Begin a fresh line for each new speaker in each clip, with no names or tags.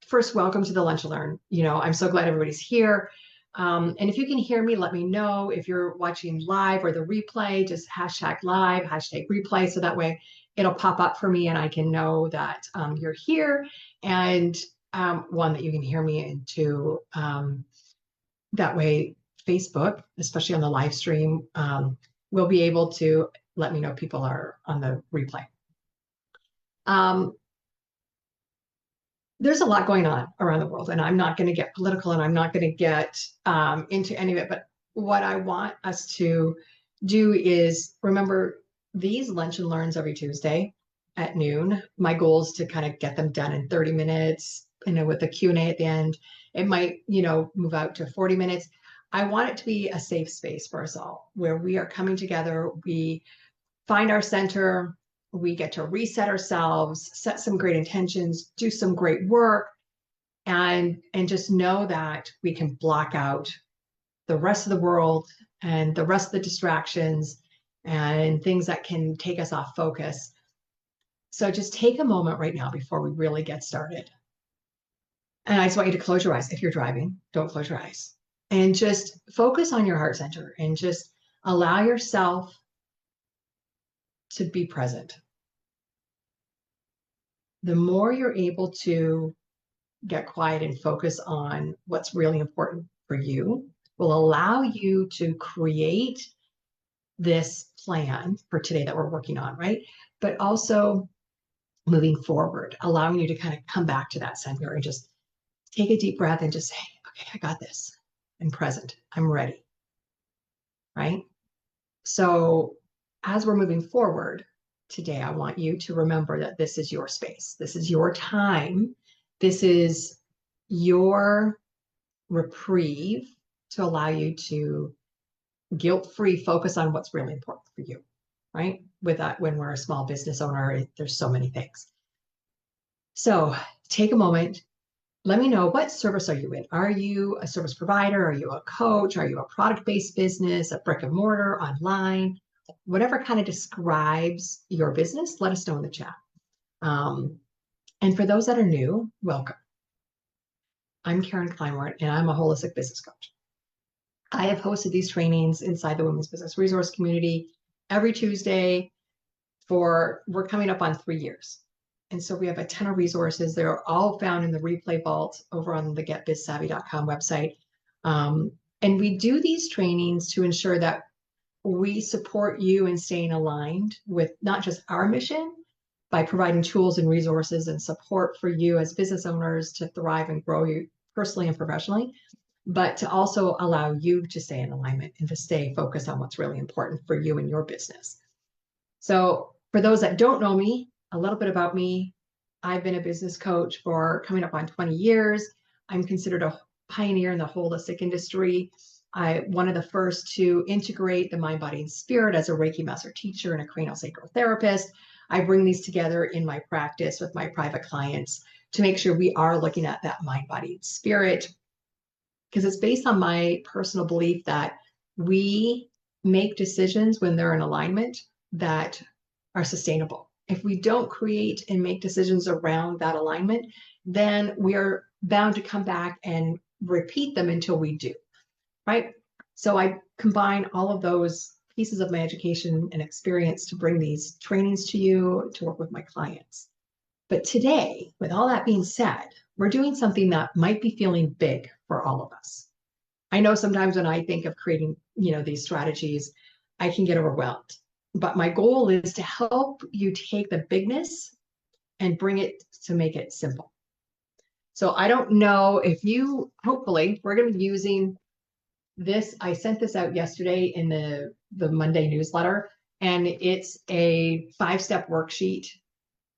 First, welcome to the Lunch and Learn. I'm so glad everybody's here. And if you can hear me, let me know. If you're watching live or the replay, just hashtag live, hashtag replay. So that way it'll pop up for me and I can know that you're here. And one, that you can hear me, and two, that way Facebook, especially on the live stream, will be able to let me know people are on the replay. There's a lot going on around the world, and I'm not going to get political and I'm not going to get into any of it. But what I want us to do is remember these Lunch and Learns every Tuesday at noon. My goal is to kind of get them done in 30 minutes, with a Q&A at the end. It might, move out to 40 minutes. I want it to be a safe space for us all, where we are coming together, we find our center, we get to reset ourselves, set some great intentions, do some great work, and just know that we can block out the rest of the world and the rest of the distractions and things that can take us off focus. So just take a moment right now before we really get started. And I just want you to close your eyes. If you're driving, don't close your eyes. And just focus on your heart center and just allow yourself to be present. The more you're able to get quiet and focus on what's really important for you, will allow you to create this plan for today that we're working on, right? But also moving forward, allowing you to kind of come back to that center and just take a deep breath and just say, okay, I got this. I'm present. I'm ready, right? So as we're moving forward today, I want you to remember that this is your space. This is your time. This is your reprieve to allow you to guilt-free focus on what's really important for you, right? With that, when we're a small business owner, there's so many things. So take a moment. Let me know, what service are you in? Are you a service provider? Are you a coach? Are you a product-based business, a brick and mortar, online? Whatever kind of describes your business, let us know in the chat. And for those that are new, welcome. I'm Karen Kleinwort, and I'm a holistic business coach. I have hosted these trainings inside the Women's Business Resource Community every Tuesday we're coming up on 3 years. And so we have a ton of resources. They're all found in the replay vault over on the getbizsavvy.com website. And we do these trainings to ensure that we support you in staying aligned with not just our mission, by providing tools and resources and support for you as business owners to thrive and grow you personally and professionally, but to also allow you to stay in alignment and to stay focused on what's really important for you and your business. So for those that don't know me, a little bit about me. I've been a business coach for coming up on 20 years. I'm considered a pioneer in the holistic industry. One of the first to integrate the mind, body, and spirit as a Reiki master teacher and a craniosacral therapist. I bring these together in my practice with my private clients to make sure we are looking at that mind, body, and spirit, because it's based on my personal belief that we make decisions when they're in alignment that are sustainable. If we don't create and make decisions around that alignment, then we are bound to come back and repeat them until we do, right? So I combine all of those pieces of my education and experience to bring these trainings to you, to work with my clients. But today, with all that being said, we're doing something that might be feeling big for all of us. I know sometimes when I think of creating, these strategies, I can get overwhelmed. But my goal is to help you take the bigness and bring it to make it simple. So I don't know if hopefully we're going to be using this. I sent this out yesterday in the Monday newsletter, and it's a 5-step worksheet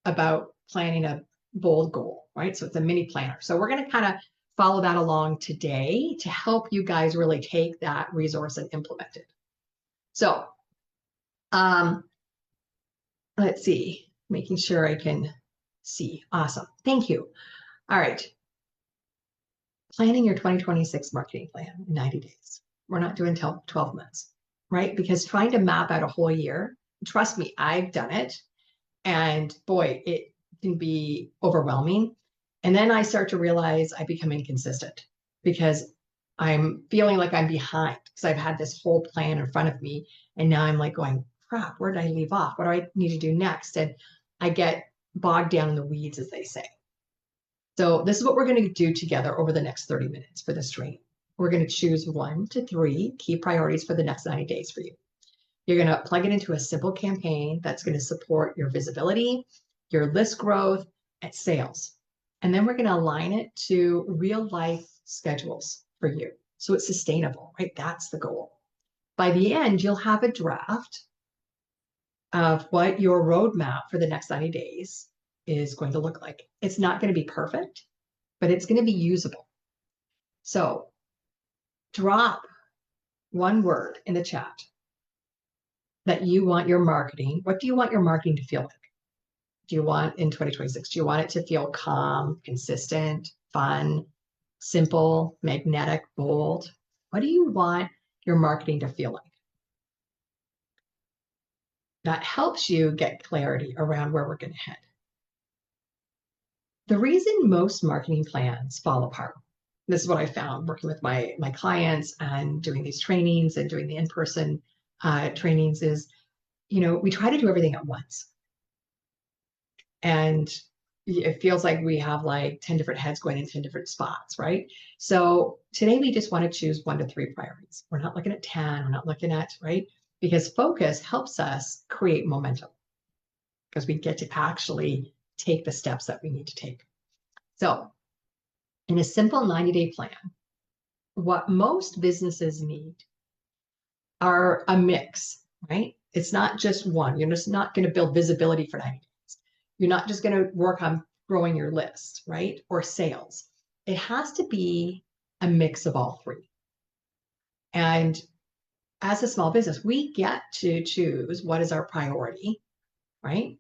about planning a bold goal, right? So it's a mini planner. So we're going to kind of follow that along today to help you guys really take that resource and implement it. So let's see, making sure I can see. Awesome. Thank you. All right. Planning your 2026 marketing plan in 90 days. We're not doing 12 months, right? Because trying to map out a whole year, trust me, I've done it. And boy, can be overwhelming. And then I start to realize I become inconsistent because I'm feeling like I'm behind because I've had this whole plan in front of me. And now I'm like going, crap, where did I leave off? What do I need to do next? And I get bogged down in the weeds, as they say. So this is what we're going to do together over the next 30 minutes for this training. We're going to choose 1 to 3 key priorities for the next 90 days for you. You're going to plug it into a simple campaign that's going to support your visibility, your list growth, and sales. And then we're going to align it to real life schedules for you. So it's sustainable, right? That's the goal. By the end, you'll have a draft of what your roadmap for the next 90 days is going to look like. It's not going to be perfect, but it's going to be usable. So drop one word in the chat that you want your marketing. What do you want your marketing to feel like? Do you want in 2026? Do you want it to feel calm, consistent, fun, simple, magnetic, bold? What do you want your marketing to feel like? That helps you get clarity around where we're going to head. The reason most marketing plans fall apart, this is what I found working with my clients and doing these trainings and doing the in-person trainings is, we try to do everything at once. And it feels like we have like 10 different heads going in 10 different spots, right? So today we just want to choose 1 to 3 priorities. We're not looking at 10, we're not looking at, right? Because focus helps us create momentum because we get to actually take the steps that we need to take. So in a simple 90-day plan, what most businesses need are a mix, right? It's not just one. You're just not going to build visibility for 90 days. You're not just going to work on growing your list, right? Or sales. It has to be a mix of all 3. And as a small business, we get to choose what is our priority, right?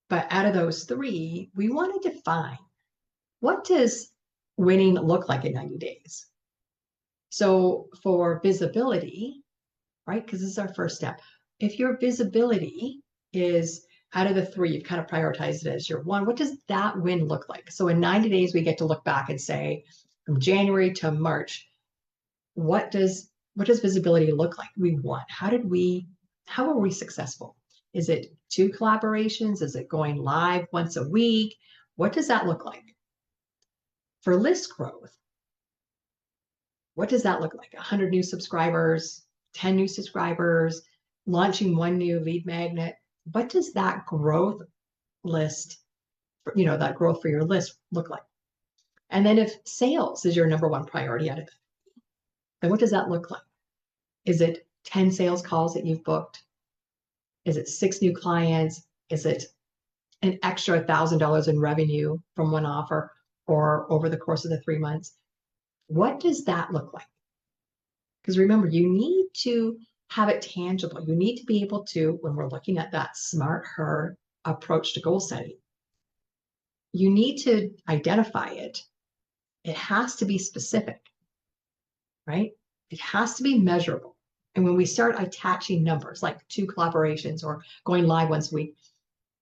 But out of those 3, we want to define what does winning look like in 90 days. So for visibility, right? Because this is our first step. If your visibility is out of the 3, you've kind of prioritized it as your 1, what does that win look like? So in 90 days, we get to look back and say, from January to March, what does visibility look like? We won. How were we successful? Is it 2 collaborations? Is it going live once a week? What does that look like? For list growth, what does that look like? 100 new subscribers, 10 new subscribers, launching 1 new lead magnet. What does that growth list, that growth for your list look like? And then if sales is your number 1 priority out of it, then what does that look like? Is it 10 sales calls that you've booked? Is it 6 new clients? Is it an extra $1,000 in revenue from 1 offer or over the course of the 3 months? What does that look like? Because remember, you need to have it tangible. You need to be able to, when we're looking at that smart her approach to goal setting, you need to identify it. It has to be specific, right? It has to be measurable. And when we start attaching numbers like 2 collaborations or going live once a week,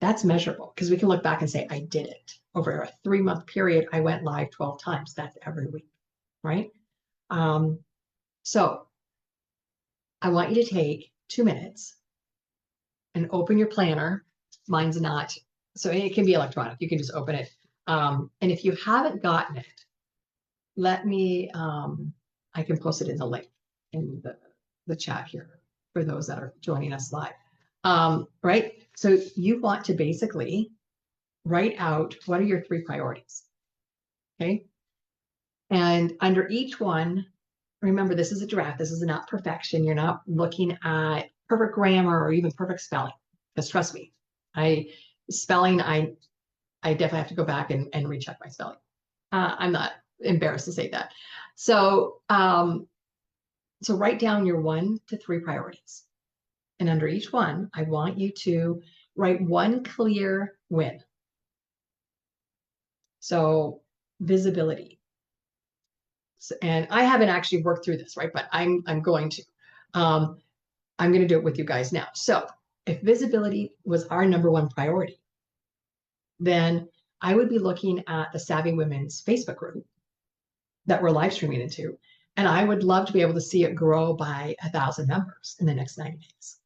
that's measurable because we can look back and say, I did it. Over a 3-month period, I went live 12 times. That's every week, right? So I want you to take 2 minutes and open your planner. Mine's not, so it can be electronic. You can just open it. And if you haven't gotten it, let me, I can post it in the link in the chat here for those that are joining us live. Right? So you want to basically write out what are your 3 priorities. Okay. And under each one, remember, this is a draft. This is not perfection. You're not looking at perfect grammar or even perfect spelling. Because trust me, I definitely have to go back and recheck my spelling. I'm not embarrassed to say that. So, so write down your 1 to 3 priorities. And under each one, I want you to write 1 clear win. So visibility. And I haven't actually worked through this, right? But I'm going to. I'm going to do it with you guys now. So if visibility was our number 1 priority, then I would be looking at the Savvy Women's Facebook group that we're live streaming into. And I would love to be able to see it grow by 1,000 members in the next 90 days.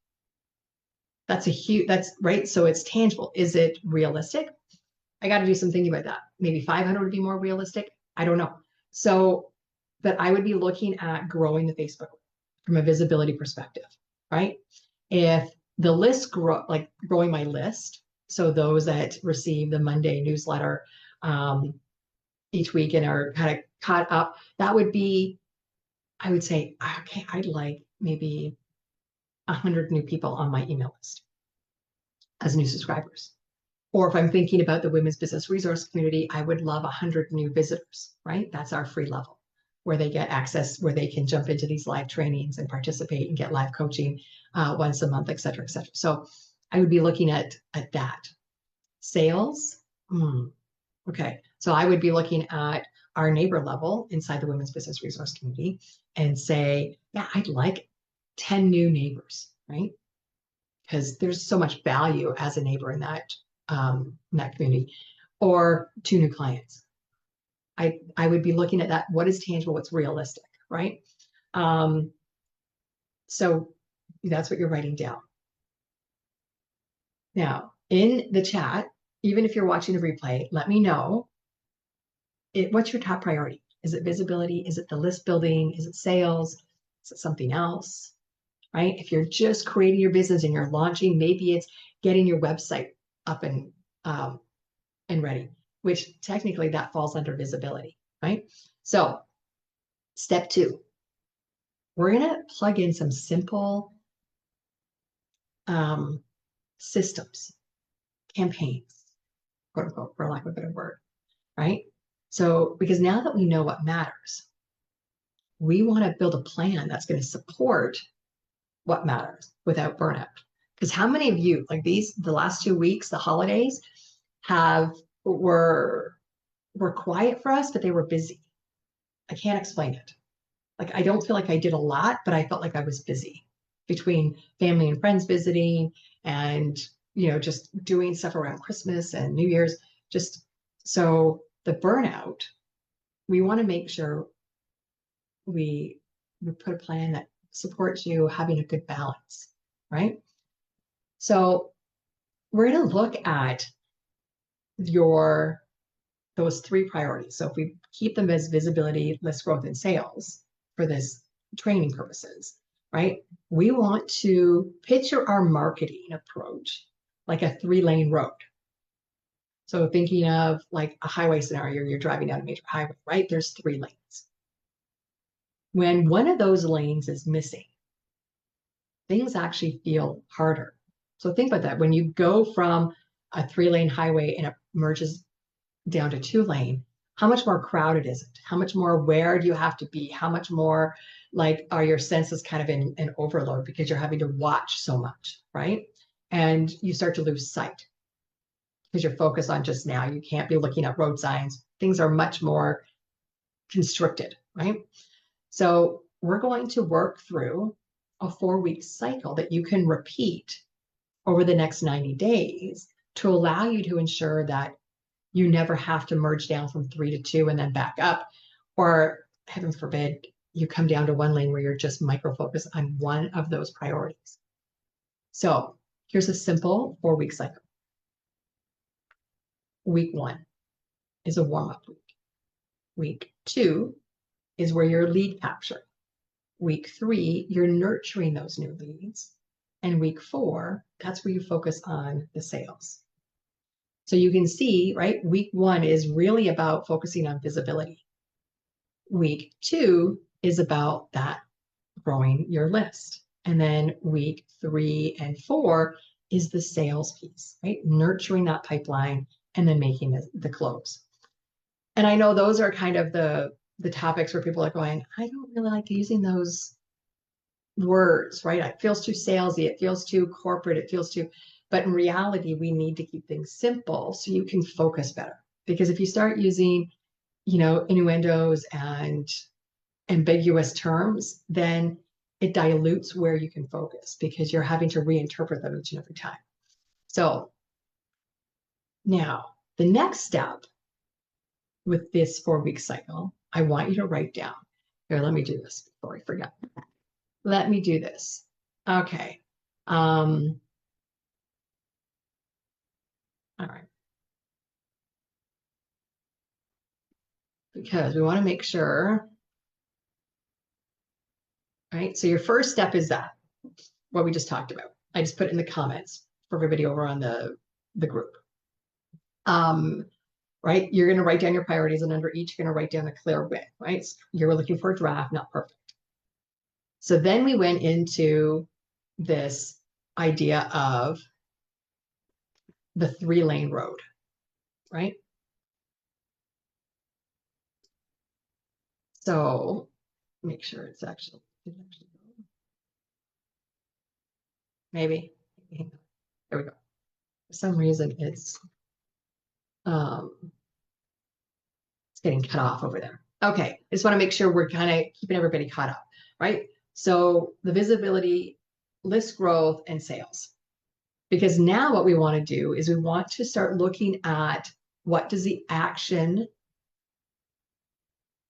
That's right. So it's tangible. Is it realistic? I got to do some thinking about that. Maybe 500 would be more realistic. I don't know. So, but I would be looking at growing the Facebook from a visibility perspective, right? If the list like growing my list, so those that receive the Monday newsletter each week and are kind of caught up, that would be, I would say, okay, I'd like maybe 100 new people on my email list as new subscribers. Or if I'm thinking about the Women's Business Resource Community, I would love 100 new visitors, right? That's our free level where they get access, where they can jump into these live trainings and participate and get live coaching once a month, et cetera, et cetera. So I would be looking at that. Sales, okay. So I would be looking at our neighbor level inside the Women's Business Resource Community and say, yeah, I'd like 10 new neighbors, right? Because there's so much value as a neighbor in that community, or 2 new clients. I would be looking at that. What is tangible? What's realistic, right? So that's what you're writing down. Now, in the chat, even if you're watching the replay, let me know what's your top priority. Is it visibility? Is it the list building? Is it sales? Is it something else? Right? If you're just creating your business and you're launching, maybe it's getting your website up and ready, which technically that falls under visibility, right? So step 2, we're going to plug in some simple systems, campaigns, quote unquote, for lack of a better word, right? So, because now that we know what matters, we want to build a plan that's going to support what matters without burnout. Because how many of you, like the last 2 weeks, the holidays, were quiet for us, but they were busy. I can't explain it. Like, I don't feel like I did a lot, but I felt like I was busy between family and friends visiting and, just doing stuff around Christmas and New Year's. Just so the burnout, we want to make sure we put a plan that supports you having a good balance, right? So we're going to look at those 3 priorities. So if we keep them as visibility, list growth, and sales for this training purposes, right? We want to picture our marketing approach like a 3-lane road. So thinking of like a highway scenario, you're driving down a major highway, right? There's 3 lanes. When one of those lanes is missing, things actually feel harder. So think about that. When you go from a 3-lane highway and it merges down to 2-lane, how much more crowded is it? How much more aware do you have to be? How much more like are your senses kind of in an overload because you're having to watch so much, right? And you start to lose sight because you're focused on just now. You can't be looking at road signs. Things are much more constricted, right? So we're going to work through a 4-week cycle that you can repeat over the next 90 days to allow you to ensure that you never have to merge down from 3 to 2 and then back up, or heaven forbid, you come down to 1 lane where you're just micro-focused on one of those priorities. So here's a simple 4-week cycle. Week 1 is a warm-up week. Week 2 is where you're lead capturing. Week 3, you're nurturing those new leads. And week 4, that's where you focus on the sales. So you can see, right, week 1 is really about focusing on visibility. Week 2 is about that growing your list. And then week 3 and 4 is the sales piece, right? Nurturing that pipeline and then making the close. And I know those are kind of the topics where people are going, I don't really like using those words, right? It feels too salesy. It feels too corporate. It feels too, but in reality, we need to keep things simple so you can focus better. Because if you start using, innuendos and ambiguous terms, then it dilutes where you can focus because you're having to reinterpret them each and every time. So now The next step with this 4-week cycle, I want you to write down. Here, let me do this before I forget. Let me do this. Okay. All right. Because we want to make sure, right? So your first step is that, what we just talked about. I just put it in the comments for everybody over on the group. Right? You're going to write down your priorities, and under each, you're going to write down a clear win, right? You're looking for a draft, not perfect. So then we went into this idea of the 3-lane road, right? So make sure it's actually maybe. There we go. For some reason, it's getting cut off over there. Okay, I just want to make sure we're kind of keeping everybody caught up, right? So the visibility, list growth, and sales. Because now what we want to do is we want to start looking at what does the action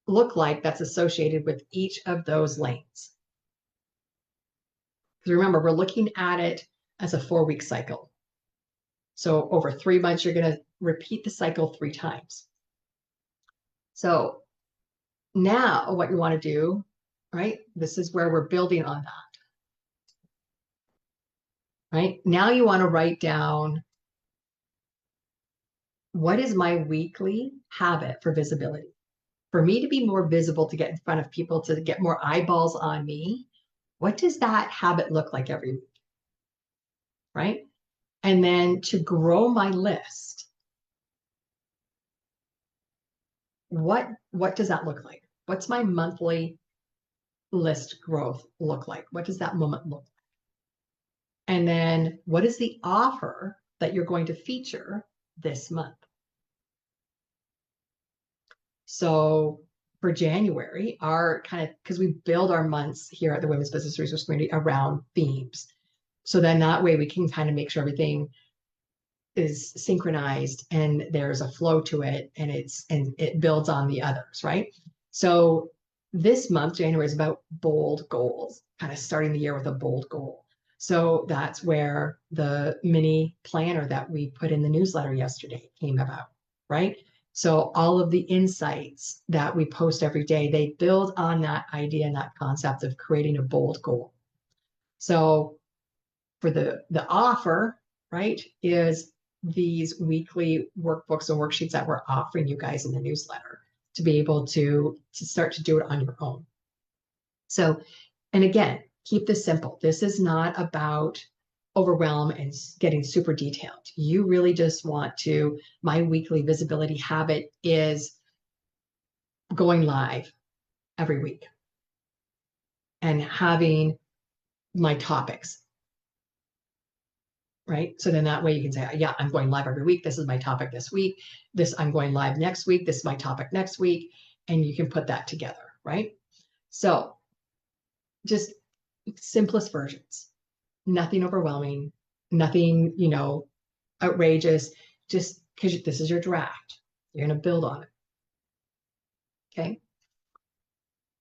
look like that's associated with each of those lanes. Because remember, we're looking at it as a 4-week cycle. So over 3 months, you're going to repeat the cycle 3 times. So now what you want to do, right? This is where we're building on that. Right? Now you want to write down, what is my weekly habit for visibility? For me to be more visible, to get in front of people, to get more eyeballs on me, what does that habit look like every week? Right? And then to grow my list, what does that look like? What's my monthly list growth look like? What does that moment look like? And then what is the offer that you're going to feature this month? So for January, our kind of, because we build our months here at the Women's Business Resource Community around themes. So then that way we can kind of make sure everything is synchronized and there's a flow to it, and it builds on the others, right? So this month, January, is about bold goals, kind of starting the year with a bold goal. So that's where the mini planner that we put in the newsletter yesterday came about, right? So all of the insights that we post every day, they build on that idea and that concept of creating a bold goal. So for the offer, right, is these weekly workbooks and worksheets that we're offering you guys in the newsletter to be able to start to do it on your own. So, and again, keep this simple. This is not about overwhelm and getting super detailed. You really just want to, my weekly visibility habit is going live every week and having my topics, right? So then that way you can say, yeah, I'm going live every week. This is my topic this week. This, I'm going live next week. This is my topic next week. And you can put that together, right? So just simplest versions, nothing overwhelming, nothing, outrageous, just because this is your draft. You're going to build on it. Okay.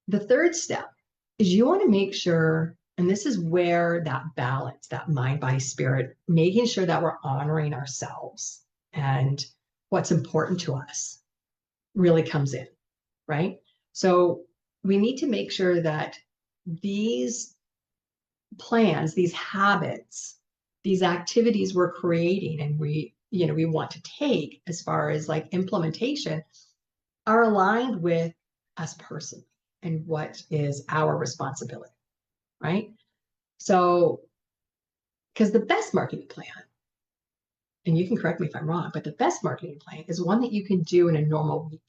The third step is you want to make sure, and this is where that balance, that mind, body, spirit, making sure that we're honoring ourselves and what's important to us really comes in, right? So we need to make sure that these plans, these habits, these activities we're creating and we want to take as far as like implementation are aligned with us personally and what is our responsibility, right? So, because the best marketing plan, and you can correct me if I'm wrong, but the best marketing plan is one that you can do in a normal week.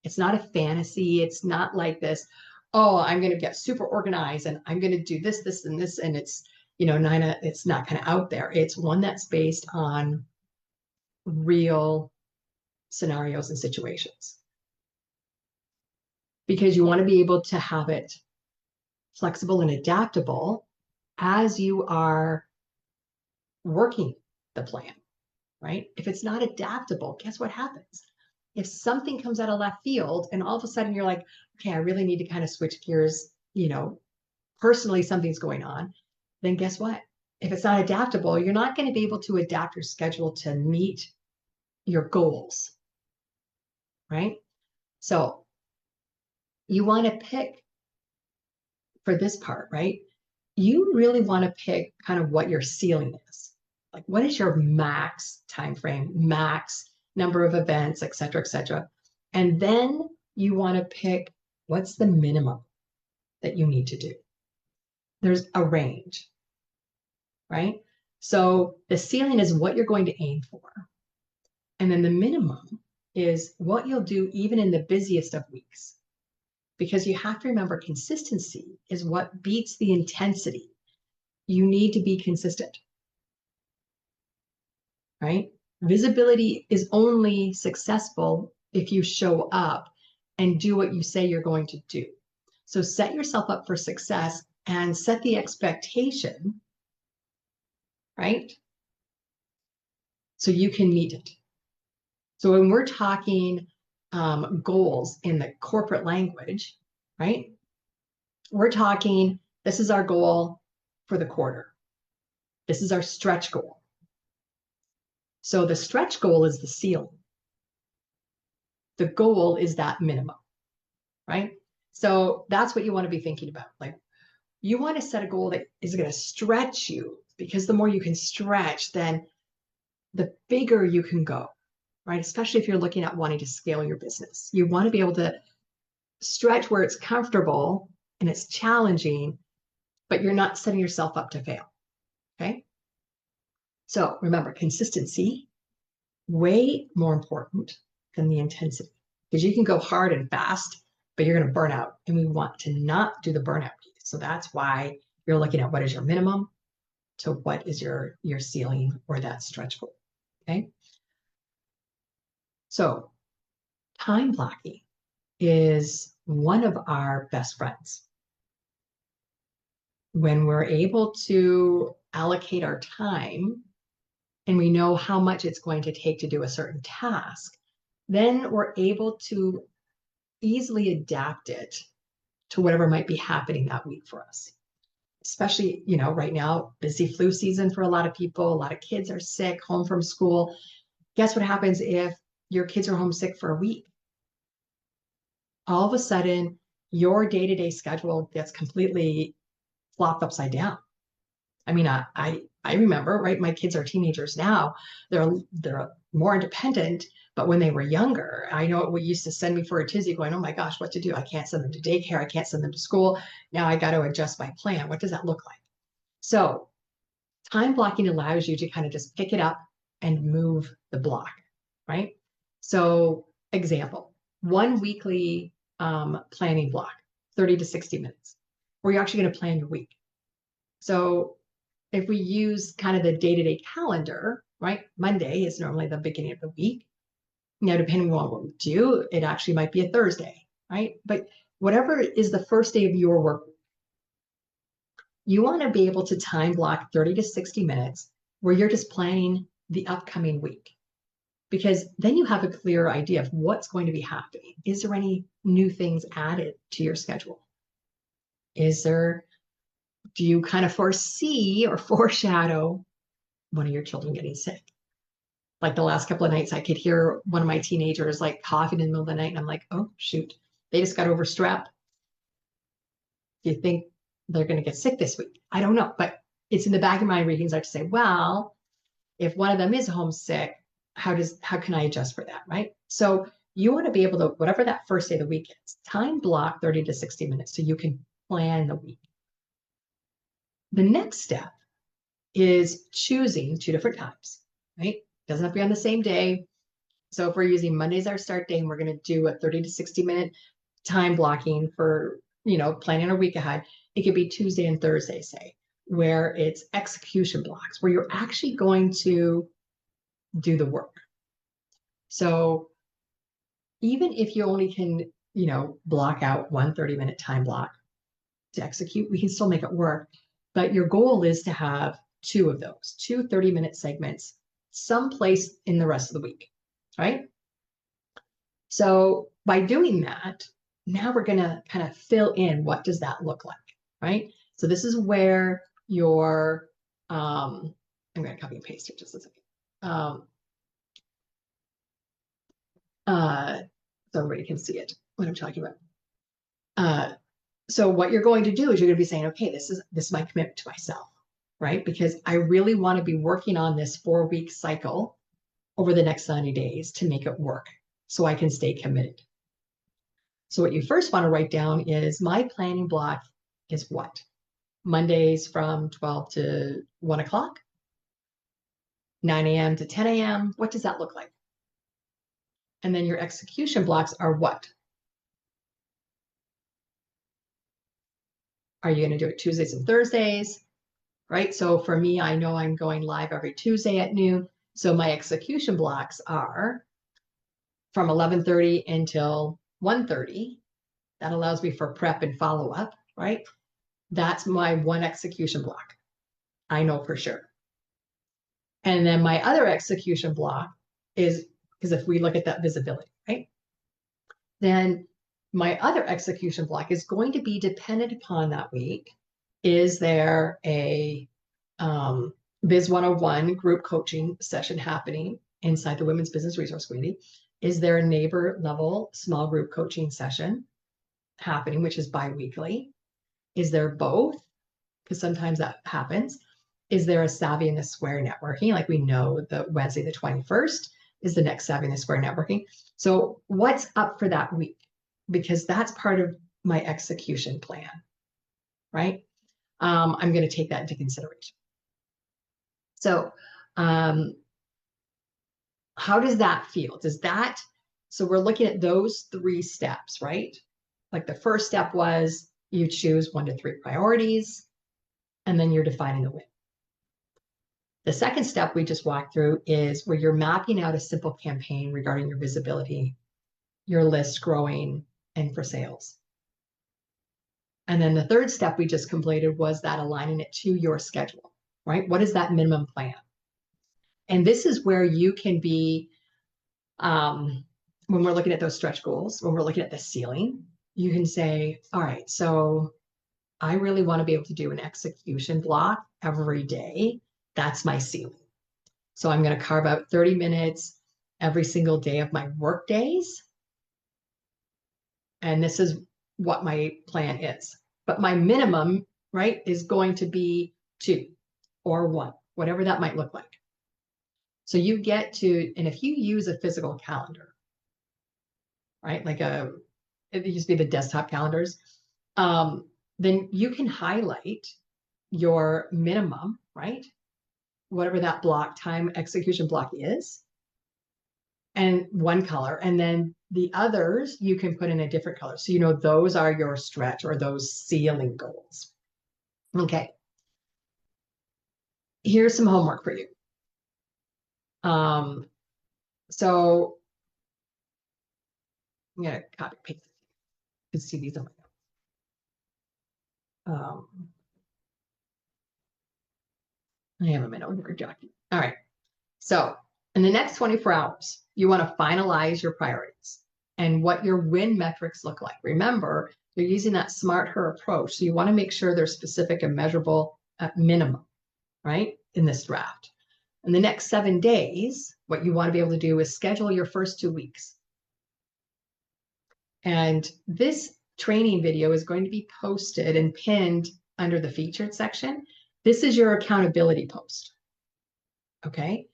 It's not a fantasy. It's not like this, oh, I'm going to get super organized and I'm going to do this, this, and this. And it's, it's not kind of out there. It's one that's based on real scenarios and situations. Because you want to be able to have it flexible and adaptable as you are working the plan. right? If it's not adaptable, guess what happens? If something comes out of left field and all of a sudden you're like, okay, I really need to kind of switch gears, personally something's going on, then guess what? If it's not adaptable, you're not going to be able to adapt your schedule to meet your goals, right? So you want to pick for this part, right? You really want to pick kind of what your ceiling is. Like, what is your max time frame, max number of events, et cetera, et cetera. And then you want to pick what's the minimum that you need to do. There's a range, right? So the ceiling is what you're going to aim for. And then the minimum is what you'll do even in the busiest of weeks. Because you have to remember consistency is what beats the intensity. You need to be consistent, right? Visibility is only successful if you show up and do what you say you're going to do. So set yourself up for success and set the expectation, right? So you can meet it. So when we're talking goals in the corporate language, right? We're talking, this is our goal for the quarter. This is our stretch goal. So the stretch goal is the ceiling. The goal is that minimum, right? So that's what you want to be thinking about. Like, you want to set a goal that is going to stretch you, because the more you can stretch, then the bigger you can go, right? Especially if you're looking at wanting to scale your business. You want to be able to stretch where it's comfortable and it's challenging, but you're not setting yourself up to fail, okay? So remember, consistency, way more important than the intensity, because you can go hard and fast, but you're going to burn out. And we want to not do the burnout piece. So that's why you're looking at what is your minimum to what is your ceiling or that stretch goal. Okay. So time blocking is one of our best friends. When we're able to allocate our time and we know how much it's going to take to do a certain task, then we're able to easily adapt it to whatever might be happening that week for us. Especially, right now, busy flu season for a lot of people. A lot of kids are sick, home from school. Guess what happens if your kids are homesick for a week? All of a sudden, your day-to-day schedule gets completely flopped upside down. I mean, I remember, right? My kids are teenagers now. They're more independent, but when they were younger, I know it used to send me for a tizzy going, oh my gosh, what to do? I can't send them to daycare. I can't send them to school. Now I got to adjust my plan. What does that look like? So time blocking allows you to kind of just pick it up and move the block, right? So example, one weekly planning block, 30 to 60 minutes, where you're actually going to plan your week. So if we use kind of the day-to-day calendar, right? Monday is normally the beginning of the week. Now, depending on what we do, it actually might be a Thursday, right? But whatever is the first day of your work, you want to be able to time block 30 to 60 minutes where you're just planning the upcoming week. Because then you have a clear idea of what's going to be happening. Is there any new things added to your schedule? Do you kind of foresee or foreshadow one of your children getting sick? Like the last couple of nights, I could hear one of my teenagers like coughing in the middle of the night. And I'm like, oh, shoot, they just got over strep. Do you think they're going to get sick this week? I don't know. But it's in the back of my mind where you can start to say, well, if one of them is homesick, how can I adjust for that, right? So you want to be able to, whatever that first day of the week is, time block 30 to 60 minutes so you can plan the week. The next step is choosing 2 different times, right? Doesn't have to be on the same day. So if we're using Monday as our start day and we're going to do a 30 to 60 minute time blocking for, planning a week ahead, it could be Tuesday and Thursday, say, where it's execution blocks, where you're actually going to do the work. So even if you only can, block out one 30-minute time block to execute, we can still make it work. But your goal is to have 2 of those, 2 30-minute segments someplace in the rest of the week, right? So by doing that, now we're going to kind of fill in what does that look like, right? So this is where your, I'm going to copy and paste here just a second. So everybody can see it, what I'm talking about. So what you're going to do is you're going to be saying, okay, this is my commitment to myself, right? Because I really want to be working on this 4-week cycle over the next 90 days to make it work so I can stay committed. So what you first want to write down is my planning block is what? Mondays from 12 to 1 o'clock, 9 a.m. to 10 a.m. What does that look like? And then your execution blocks are what? Are you going to do it Tuesdays and Thursdays? Right? So for me, I know I'm going live every Tuesday at noon. So my execution blocks are from 11:30 until 1:30. That allows me for prep and follow up, right? That's my one execution block. I know for sure. And then my other execution block is, because if we look at that visibility, right? Then my other execution block is going to be dependent upon that week. Is there a Biz 101 group coaching session happening inside the Women's Business Resource Community? Is there a neighbor level small group coaching session happening, which is bi-weekly? Is there both? Because sometimes that happens. Is there a Savvy in the Square networking? Like we know the Wednesday, the 21st is the next Savvy in the Square networking. So what's up for that week? Because that's part of my execution plan, right? I'm going to take that into consideration. So how does that feel? So we're looking at those 3 steps, right? Like the first step was you choose 1 to 3 priorities, and then you're defining the win. The second step we just walked through is where you're mapping out a simple campaign regarding your visibility, your list growing, and for sales. And then the third step we just completed was that aligning it to your schedule, right? What is that minimum plan? And this is where you can be, when we're looking at those stretch goals, when we're looking at the ceiling, you can say, all right, so I really want to be able to do an execution block every day. That's my ceiling. So I'm going to carve out 30 minutes every single day of my work days. And this is what my plan is. But my minimum, right, is going to be 2 or 1, whatever that might look like. So you get to, and if you use a physical calendar, right, like it used to be the desktop calendars, then you can highlight your minimum, right, whatever that block time execution block is, and one color, and then the others you can put in a different color. So, you know, those are your stretch or those ceiling goals. Okay. Here's some homework for you. So I'm going to copy paste. You can see these on my notes. I have a minute over document. All right. So in the next 24 hours, you want to finalize your priorities and what your win metrics look like. Remember, you're using that smart her approach. So you want to make sure they're specific and measurable at minimum, right, in this draft. In the next 7 days, what you want to be able to do is schedule your first 2 weeks. And this training video is going to be posted and pinned under the featured section. This is your accountability post. Okay.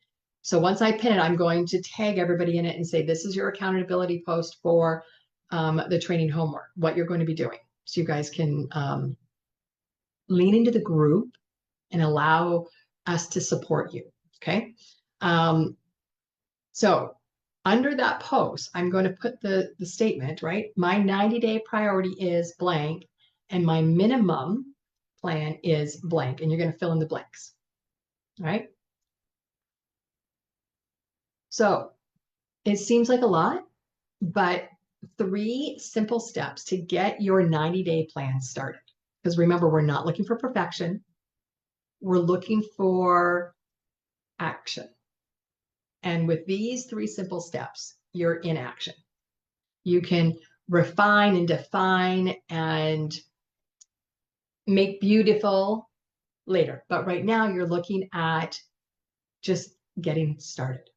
So once I pin it, I'm going to tag everybody in it and say, this is your accountability post for the training homework, what you're going to be doing. So you guys can lean into the group and allow us to support you. Okay. So under that post, I'm going to put the statement, right? My 90-day priority is blank, and my minimum plan is blank, and you're going to fill in the blanks. All right. So it seems like a lot, but 3 simple steps to get your 90-day plan started. Because remember, we're not looking for perfection. We're looking for action. And with these 3 simple steps, you're in action. You can refine and define and make beautiful later. But right now you're looking at just getting started.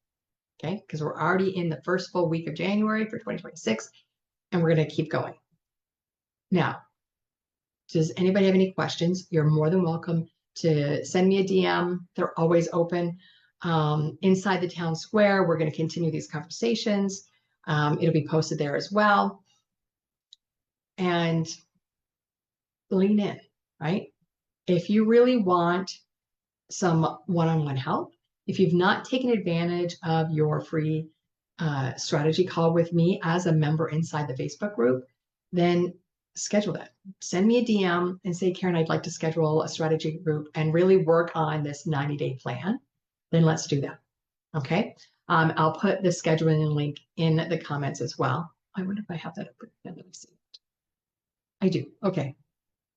Okay. Because we're already in the first full week of January for 2026, and we're going to keep going. Now, does anybody have any questions? You're more than welcome to send me a DM. They're always open. Inside the town square, we're going to continue these conversations. It'll be posted there as well. And lean in, right? If you really want some one-on-one help, if you've not taken advantage of your free strategy call with me as a member inside the Facebook group, then schedule that. Send me a DM and say, Karen, I'd like to schedule a strategy group and really work on this 90-day plan. Then let's do that. Okay. I'll put the scheduling link in the comments as well. I wonder if I have that open. Let me see. I do. Okay.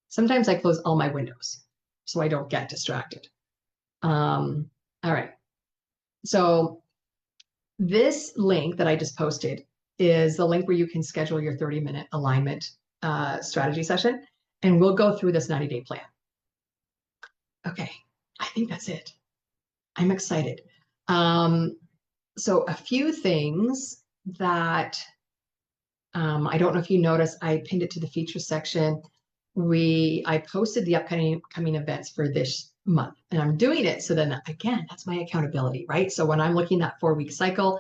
Sometimes I close all my windows so I don't get distracted. All right. So this link that I just posted is the link where you can schedule your 30-minute alignment strategy session, and we'll go through this 90-day plan. Okay, I think that's it. I'm excited. So a few things that I don't know if you noticed, I pinned it to the feature section. I posted the upcoming events for this month, and I'm doing it so then again, that's my accountability, right? So when I'm looking at that 4-week cycle,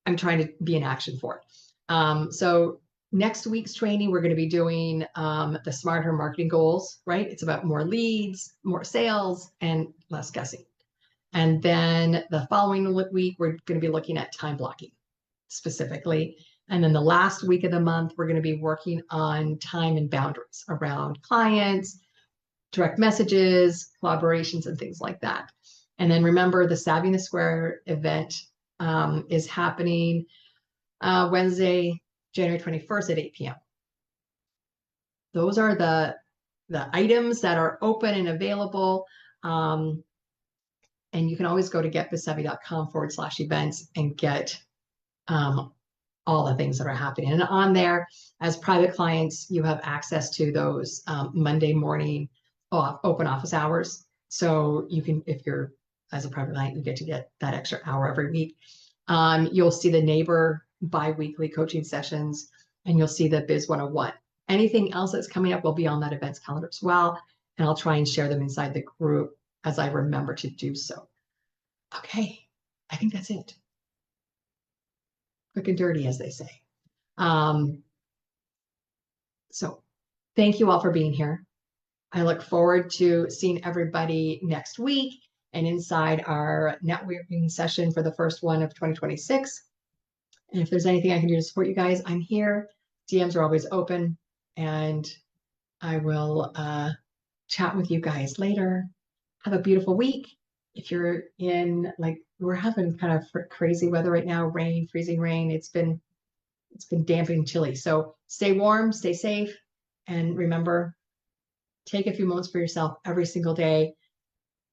I'm trying to be in action for it. So next week's training, we're going to be doing the smarter marketing goals, right? It's about more leads, more sales, and less guessing. And then the following week, we're going to be looking at time blocking specifically. And then the last week of the month, we're going to be working on time and boundaries around clients, direct messages, collaborations, and things like that. And then remember, the Savvy in the Square event is happening Wednesday, January 21st at 8 p.m. Those are the items that are open and available. And you can always go to getbizsavvy.com/events and get all the things that are happening. And on there, as private clients, you have access to those Monday morning open office hours. So you can, if you're as a private client, you get that extra hour every week. You'll see the neighbor bi-weekly coaching sessions, and you'll see the Biz 101. Anything else that's coming up will be on that events calendar as well. And I'll try and share them inside the group as I remember to do so. Okay, I think that's it. Quick and dirty, as they say. So thank you all for being here. I look forward to seeing everybody next week and inside our networking session for the first one of 2026. And if there's anything I can do to support you guys, I'm here. DMs are always open, and I will chat with you guys later. Have a beautiful week. If you're in, like, we're having kind of crazy weather right now, rain, freezing rain. It's been damp and chilly. So stay warm, stay safe, and remember, take a few moments for yourself every single day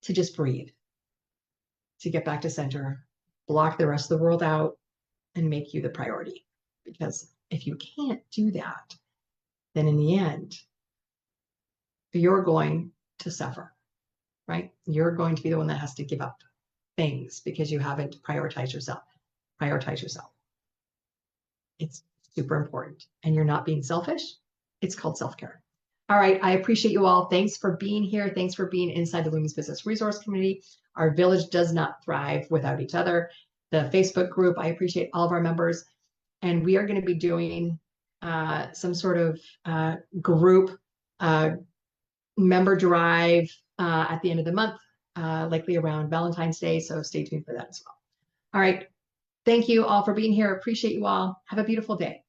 to just breathe, to get back to center, block the rest of the world out, and make you the priority. Because if you can't do that, then in the end, you're going to suffer, right? You're going to be the one that has to give up things because you haven't prioritized yourself. Prioritize yourself. It's super important. And you're not being selfish. It's called self-care. All right. I appreciate you all. Thanks for being here. Thanks for being inside the Women's Business Resource Community. Our village does not thrive without each other. The Facebook group, I appreciate all of our members. And we are going to be doing some sort of group member drive at the end of the month, likely around Valentine's Day. So stay tuned for that as well. All right. Thank you all for being here. Appreciate you all. Have a beautiful day.